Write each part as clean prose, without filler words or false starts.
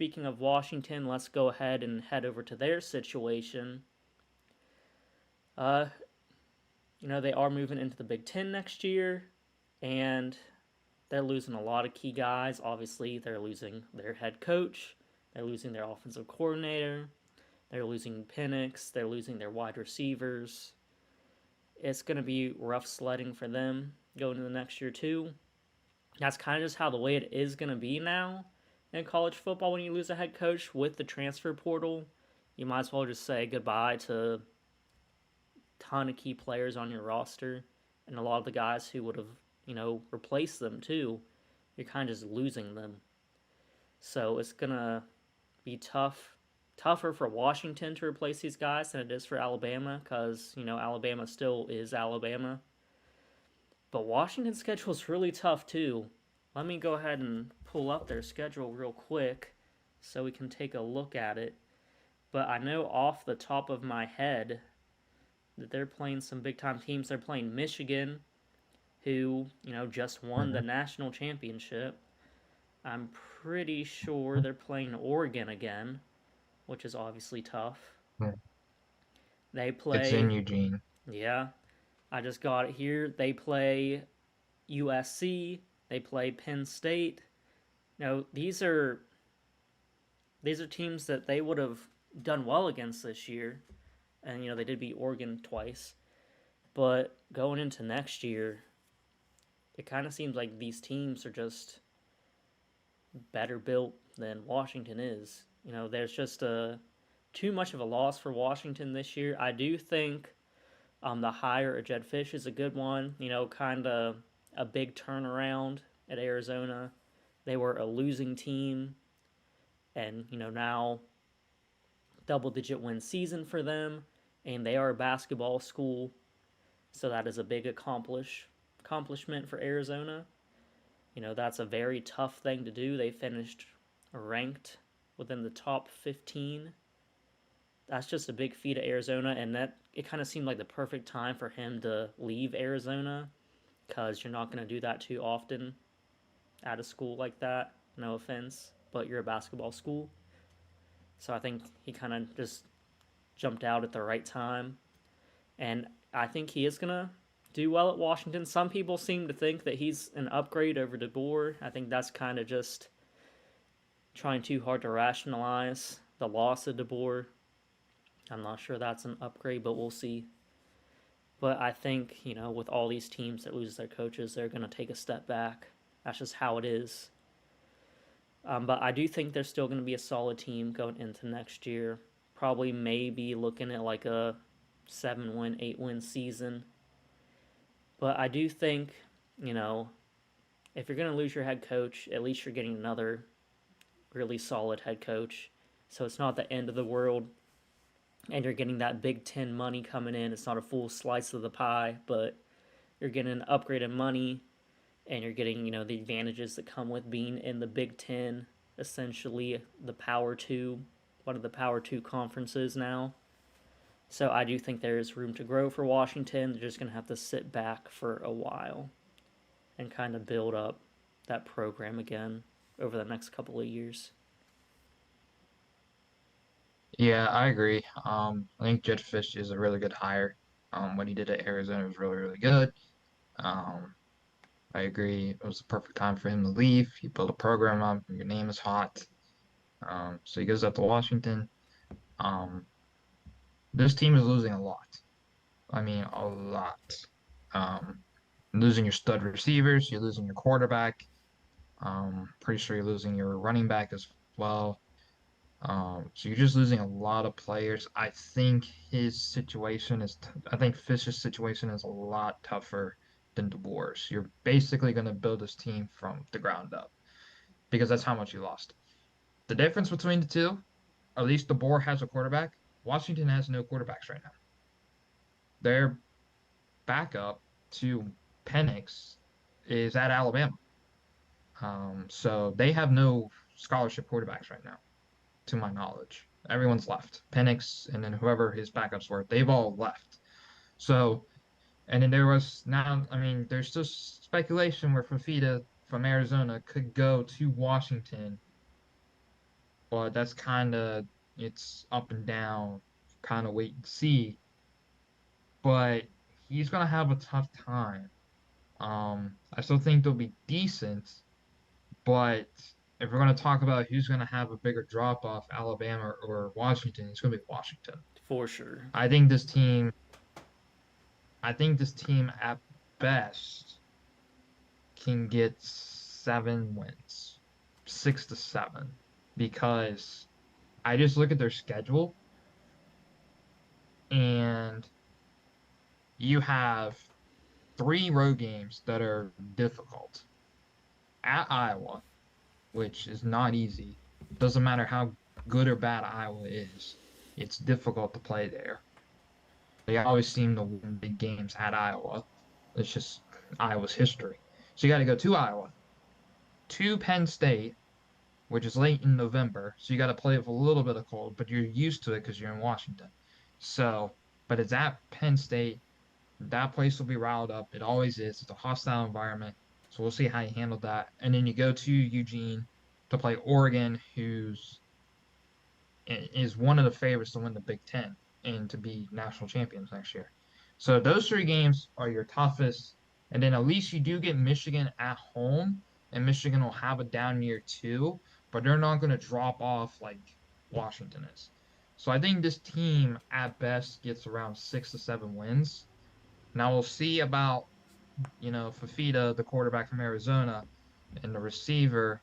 speaking of Washington, let's go ahead and head over to their situation. Uh, they are moving into the Big Ten next year, and they're losing a lot of key guys. Obviously, they're losing their head coach, they're losing their offensive coordinator, they're losing Penix, they're losing their wide receivers. It's going to be rough sledding for them going into the next year, too. That's kind of just how the way it is going to be now in college football when you lose a head coach with the transfer portal. You might as well just say goodbye to a ton of key players on your roster and a lot of the guys who would have, replaced them too. You're kind of just losing them. So it's going to be tougher for Washington to replace these guys than it is for Alabama because, Alabama still is Alabama. But Washington's schedule is really tough too. Let me go ahead and pull up their schedule real quick so we can take a look at it. But I know off the top of my head that they're playing some big time teams. They're playing Michigan, who, just won the Mhm. national championship. I'm pretty sure they're playing Oregon again, which is obviously tough. Yeah. They It's in play, Eugene. yeah, I just got it here. They play USC, they play Penn State. These are teams that they would have done well against this year, and they did beat Oregon twice. But going into next year, it kind of seems like these teams are just better built than Washington is. There's just too much of a loss for Washington this year. I do think the hire of Jedd Fisch is a good one. Kind of a big turnaround at Arizona. They were a losing team, and now double-digit win season for them, and they are a basketball school, so that is a big accomplishment for Arizona. That's a very tough thing to do. They finished ranked within the top 15. That's just a big feat of Arizona, and that it kind of seemed like the perfect time for him to leave Arizona because you're not going to do that too often at a school like that. No offense, but you're a basketball school. So I think he kind of just jumped out at the right time. And I think he is going to do well at Washington. Some people seem to think that he's an upgrade over DeBoer. I think that's kind of just trying too hard to rationalize the loss of DeBoer. I'm not sure that's an upgrade, but we'll see. But I think, with all these teams that lose their coaches, they're going to take a step back. That's just how it is. But I do think they're still going to be a solid team going into next year. Probably maybe looking at like a 7-win, 8-win season. But I do think, you know, if you're going to lose your head coach, at least you're getting another really solid head coach. So it's not the end of the world. And you're getting that Big Ten money coming in. It's not a full slice of the pie, but you're getting upgraded money and you're getting, the advantages that come with being in the Big Ten, essentially the Power Two, one of the Power Two conferences now. So I do think there is room to grow for Washington. They're just going to have to sit back for a while and kind of build up that program again over the next couple of years. Yeah, I agree. I think Jedd Fisch is a really good hire. What he did at Arizona was really, really good. Um, I agree. It was the perfect time for him to leave. He built a program up. Your name is hot. So he goes up to Washington. Um, this team is losing a lot. I mean, a lot. Um, losing your stud receivers. You're losing your quarterback. Pretty sure you're losing your running back as well. So you're just losing a lot of players. I think Fish's situation is a lot tougher than DeBoer's. You're basically going to build this team from the ground up because that's how much you lost. The difference between the two, at least DeBoer has a quarterback. Washington has no quarterbacks right now. Their backup to Penix is at Alabama. So they have no scholarship quarterbacks right now, to my knowledge. Everyone's left. Penix and then whoever his backups were, they've all left. So, and then there was now, I mean, there's just speculation where Fafita from Arizona could go to Washington but that's kind of it's up and down, kind of wait and see. But he's gonna have a tough time. I still think they'll be decent, but if we're gonna talk about who's gonna have a bigger drop off, Alabama or Washington, it's gonna be Washington. for sure. I think this team, I think this team at best can get 7 wins, 6 to 7, because I just look at their schedule and you have 3 road games that are difficult at Iowa, which is not easy. Doesn't matter how good or bad Iowa is, it's difficult to play there. They always seem to win big games at Iowa. It's just Iowa's history. So you got to go to Iowa, to Penn State, which is late in November. So you got to play with a little bit of cold, but you're used to it because you're in Washington. So, but it's at Penn State. That place will be riled up. It always is. It's a hostile environment. So we'll see how you handle that. And then you go to Eugene to play Oregon, who's is one of the favorites to win the Big Ten and to be national champions next year. So those 3 games are your toughest. And then at least you do get Michigan at home, and Michigan will have a down year too, but they're not going to drop off like Washington is. So I think this team at best gets around 6 to 7 wins. Now we'll see about, Fafita, the quarterback from Arizona, and the receiver,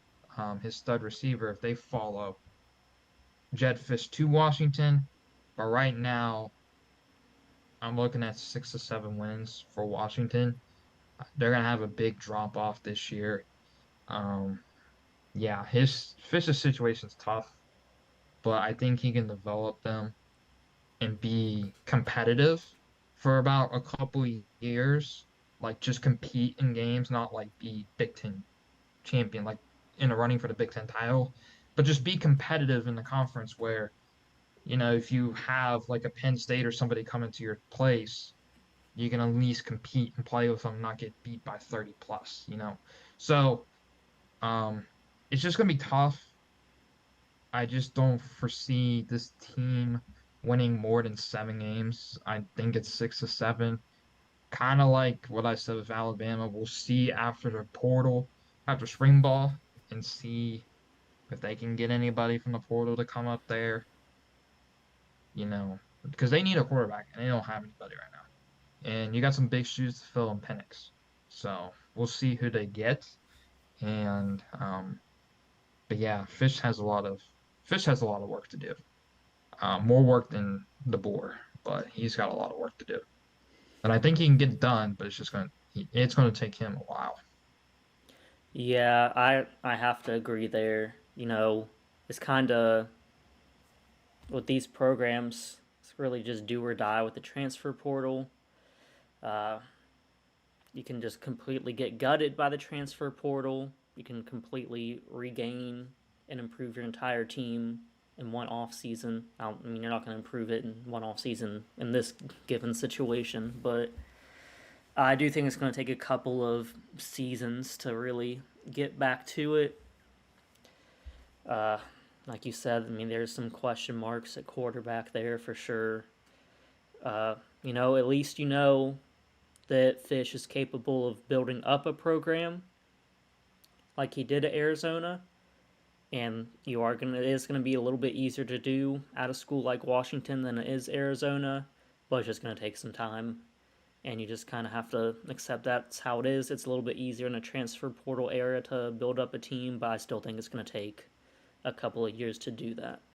his stud receiver, if they follow Jedd Fisch to Washington. But right now, I'm looking at 6 to 7 wins for Washington. They're gonna have a big drop off this year. Um, yeah, his Fisch's situation's tough, but I think he can develop them and be competitive for about a couple of years. Like just compete in games, not like be Big Ten champion, like in a running for the Big Ten title, but just be competitive in the conference where if you have like a Penn State or somebody come into your place, you can at least compete and play with them, not get beat by 30 plus. So um, it's just gonna be tough. I just don't foresee this team winning more than 7 games. I think it's 6 to 7. Kind of like what I said with Alabama. We'll see after the portal, after spring ball, and see if they can get anybody from the portal to come up there, because they need a quarterback and they don't have anybody right now. And you got some big shoes to fill in Penix. So we'll see who they get. And but yeah, Fish has a lot of work to do. More work than DeBoer, but he's got a lot of work to do. And I think he can get it done, but it's gonna take him a while. Yeah, I have to agree there. It's kind of with these programs, it's really just do or die with the transfer portal. Uh, you can just completely get gutted by the transfer portal. You can completely regain and improve your entire team in one off season. I mean, you're not going to improve it in one off season in this given situation, but I do think it's going to take a couple of seasons to really get back to it. Uh, like you said, I mean, there's some question marks at quarterback there for sure. At least that Fish is capable of building up a program like he did at Arizona, and it is gonna be a little bit easier to do at a school like Washington than it is Arizona, but it's just gonna take some time, and you just kind of have to accept that's how it is. It's a little bit easier in a transfer portal era to build up a team, but I still think it's gonna take a couple of years to do that.